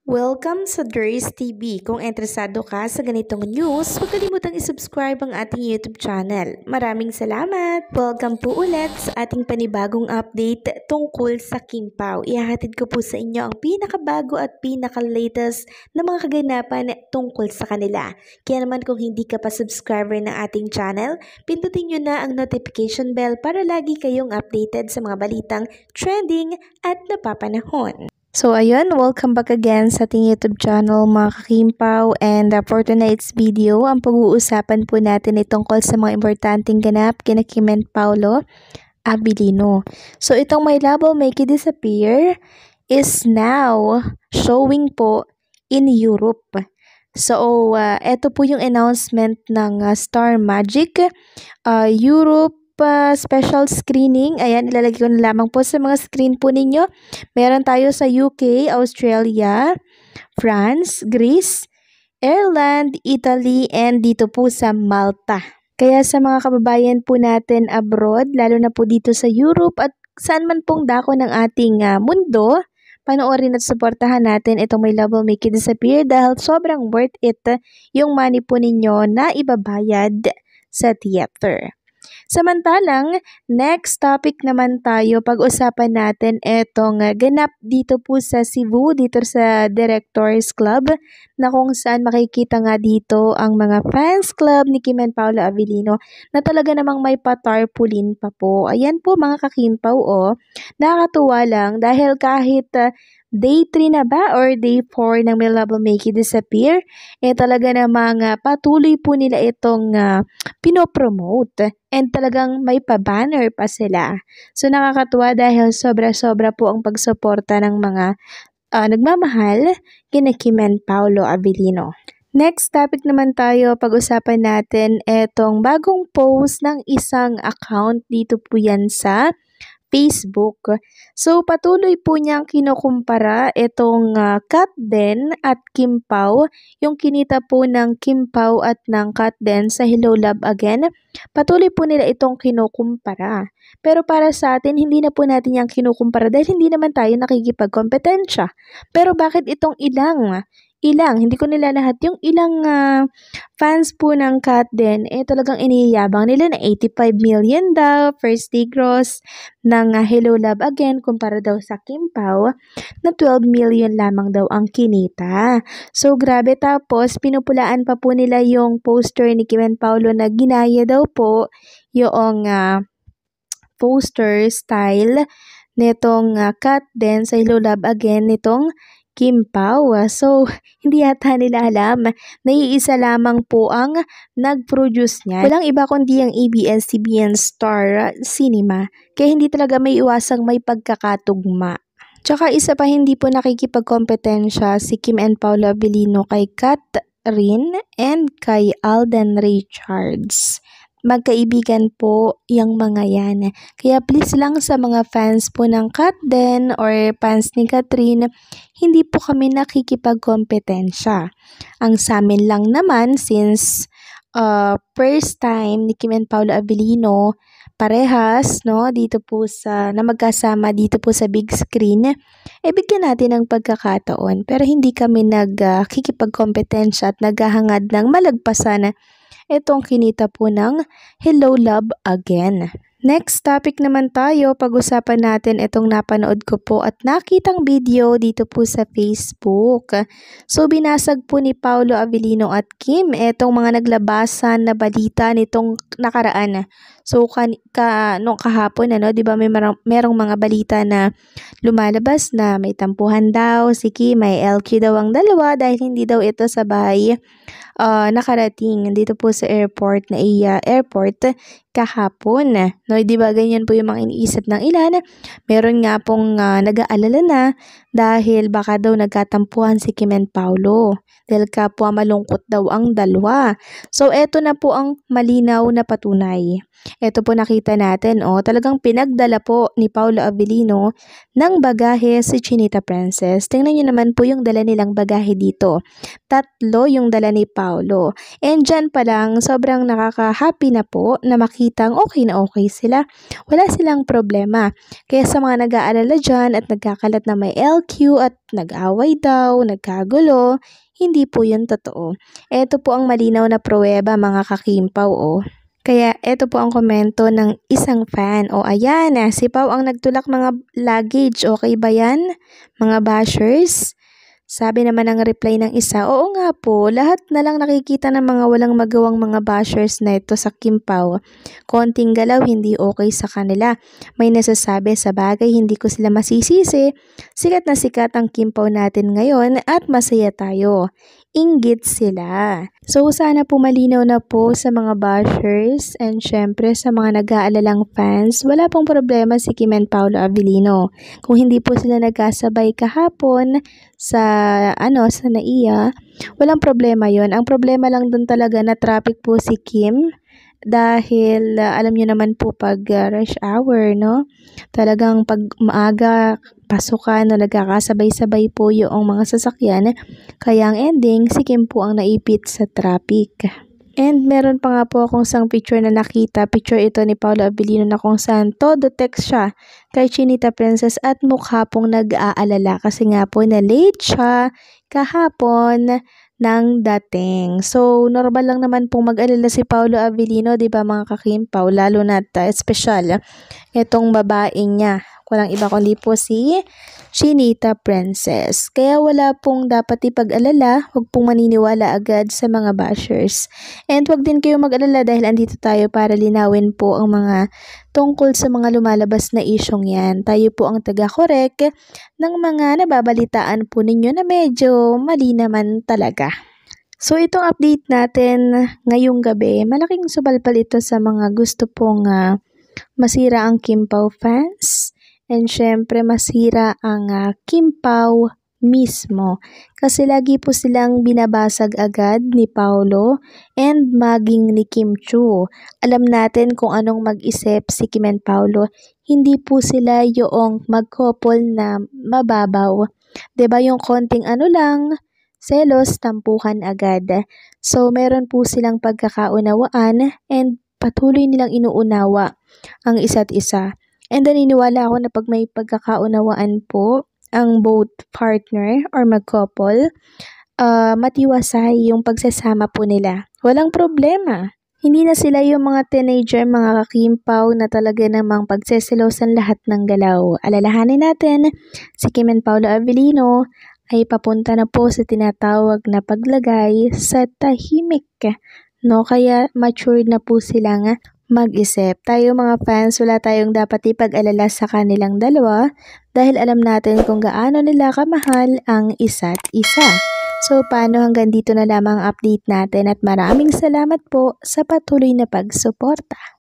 Welcome sa Durs TV. Kung interesado ka sa ganitong news, huwag kalimutang isubscribe ang ating YouTube channel. Maraming salamat! Welcome po ulit sa ating panibagong update tungkol sa Kim Pao. Ihahatid ko po sa inyo ang pinakabago at pinaka-latest na mga kaganapan tungkol sa kanila. Kaya naman kung hindi ka pa subscriber ng ating channel, pindutin nyo na ang notification bell para lagi kayong updated sa mga balitang trending at napapanahon. So ayun, welcome back again sa ating YouTube channel mga kakimpaw, and for tonight's video, ang pag-uusapan po natin ay tungkol sa mga importanteng ganap kina Kim and Paolo Abilino. So itong My Love Will Make You Disappear is now showing po in Europe. So ito po yung announcement ng Star Magic Europe special screening. Ayan, ilalagay ko na lamang po sa mga screen po ninyo. Meron tayo sa UK, Australia, France, Greece, Ireland, Italy, and dito po sa Malta. Kaya sa mga kababayan po natin abroad, lalo na po dito sa Europe at saan man pong dako ng ating mundo, panoorin at suportahan natin itong My Love Will Make You Disappear dahil sobrang worth it yung money po ninyo na ibabayad sa theater. Samantalang, next topic naman tayo, pag-usapan natin etong ganap dito po sa Cebu, dito sa Directors Club, na kung saan makikita nga dito ang mga fans club ni Kim and Paolo Abilino na talaga namang may patarpulin pa po. Ayan po mga kakimpaw, nakakatuwa lang dahil kahit Day 3 na ba or Day 4 ng My Love Will Make You Disappear, talaga namang patuloy po nila itong pinopromote and talagang may pa-banner pa sila. So nakakatuwa dahil sobra-sobra po ang pagsuporta ng mga nagmamahal kina Kim and Paolo Abilino. Next topic naman tayo, pag-usapan natin etong bagong post ng isang account dito po yan sa Facebook. So, patuloy po niyang kinukumpara itong Kat Den at Kim Pao. Yung kinita po ng Kim Pao at ng Kat Den sa Hello Love Again. Patuloy po nila itong kinukumpara. Pero para sa atin, hindi na po natin yung kinukumpara dahil hindi naman tayo nakikipagkompetensya. Pero bakit itong ilang, hindi ko nila lahat, yung ilang fans po ng Kat Den, talagang iniyabang nila na 85 million daw, first day gross ng Hello Love Again, kumpara daw sa Kim Pao, na 12 million lamang daw ang kinita. So grabe, tapos pinupulaan pa po nila yung poster ni Kim and Paolo na ginaya daw po yung poster style nitong Kat Den sa Hello Love Again nitong Kim Pao. So, hindi yata nila alam na iisa lamang po ang nag-produce niya. Walang iba kundi ang ABS-CBN Star Cinema. Kaya hindi talaga may iwasang may pagkakatugma. Tsaka isa pa, hindi po nakikipagkompetensya si Kim and Paolo Abilino kay Catherine and kay Alden Richards. Magkaibigan po yung mga yan. Kaya please lang sa mga fans po ng Kat Den or fans ni Catherine, hindi po kami nakikipagkompetensya. Ang sa amin lang naman, since first time ni Kim and Paolo Abilino, parehas, no, dito po sa, na magkasama dito po sa big screen, bigyan natin ng pagkakataon. Pero hindi kami nagkikipagkompetensya at naghahangad ng malagpasan itong kinita po ng Hello Love Again. Next topic naman tayo, pag-usapan natin itong napanood ko po at nakitang video dito po sa Facebook. So binasag po ni Paolo Abilino at Kim itong mga naglabasan na balita nitong nakaraan. So nung kahapon, di ba merong mga balita na lumalabas na may tampuhan daw si Kim, may LQ daw ang dalawa dahil hindi daw ito sabay nakarating dito po sa airport na airport kahapon. No, di ba ganyan po yung mga iniisip ng ilan? Meron nga pong nag-aalala na dahil baka daw nagkatampuhan si Kim and Paolo dahil kapwa malungkot daw ang dalawa. So eto na po ang malinaw na patunay. Ito po nakita natin, talagang pinagdala po ni Paolo Abilino ng bagahe si Chinita Princess. Tingnan nyo naman po yung dala nilang bagahe dito. 3 yung dala ni Paolo. And dyan pa lang, sobrang nakaka-happy na po na makitang okay na okay sila. Wala silang problema. Kaya sa mga nag-aalala dyan at nagkakalat na may LQ, nag-argue at nag-away daw, nagkagulo. Hindi po yun totoo. Ito po ang malinaw na pruweba mga kakimpaw Kaya ito po ang komento ng isang fan. Ayan, si Pau ang nagtulak mga luggage. Okay ba yan? Mga bashers? Sabi naman ng reply ng isa, oo nga po, lahat na lang nakikita ng mga walang magawang mga bashers na ito sa Kim Pao. Konting galaw, hindi okay sa kanila. May nasasabi sa bagay, hindi ko sila masisisi. Sikat na sikat ang Kim Pao natin ngayon at masaya tayo. Inggit sila. So sana po malinaw na po sa mga bashers and syempre sa mga nag-aalalang fans, wala pong problema si Kim and Paolo Avellino. Kung hindi po sila nagkasabay kahapon sa NAIA, walang problema yon. Ang problema lang dun talaga na traffic po si Kim dahil alam niyo naman po pag rush hour, no? Talagang pag maaga pasukan na nagkakasabay-sabay po yung mga sasakyan, kaya ang ending si Kim po ang naipit sa traffic. And meron pa nga po akong isang picture na nakita. Picture ito ni Paolo Avellino na kung saan todo text siya kay Chinita Princess at mukha pong nag-aalala kasi nga po na late siya kahapon ng dating. So, normal lang naman pong mag-alala si Paolo Avellino, di ba mga kakimpaw? Lalo na espesyal itong babaeng niya. Walang iba kundi po si Chinita Princess. Kaya wala pong dapat ipag-alala, huwag pong maniniwala agad sa mga bashers. And huwag din kayo mag-alala dahil andito tayo para linawin po ang mga tungkol sa mga lumalabas na isyong yan. Tayo po ang taga-correct ng mga nababalitaan po ninyo na medyo mali naman talaga. So itong update natin ngayong gabi, malaking subalpal ito sa mga gusto pong masira ang Kim Pao fans. And syempre masira ang Kim Pao mismo. Kasi lagi po silang binabasag agad ni Paolo and maging ni Kim Chu. Alam natin kung anong mag-isip si Kim and Paolo. Hindi po sila yung mag-couple na mababaw. 'Di ba yung konting lang, selos, tampuhan agad. So meron po silang pagkakaunawaan and patuloy nilang inuunawa ang isa't isa. And naniniwala ako na pag may pagkakaunawaan po ang both partner or mag-couple, matiwasay yung pagsasama po nila. Walang problema. Hindi na sila yung mga teenager, mga kakimpaw na talaga namang pagseselosan lahat ng galaw. Alalahanin natin, si Kim and Paolo Avellino ay papunta na po sa tinatawag na paglagay sa tahimik. No? Kaya matured na po silang mag-isip. Tayo mga fans, wala tayong dapat ipag-alala sa kanilang dalawa dahil alam natin kung gaano nila kamahal ang isa't isa. So paano hanggang dito na lamang ang update natin at maraming salamat po sa patuloy na pagsuporta.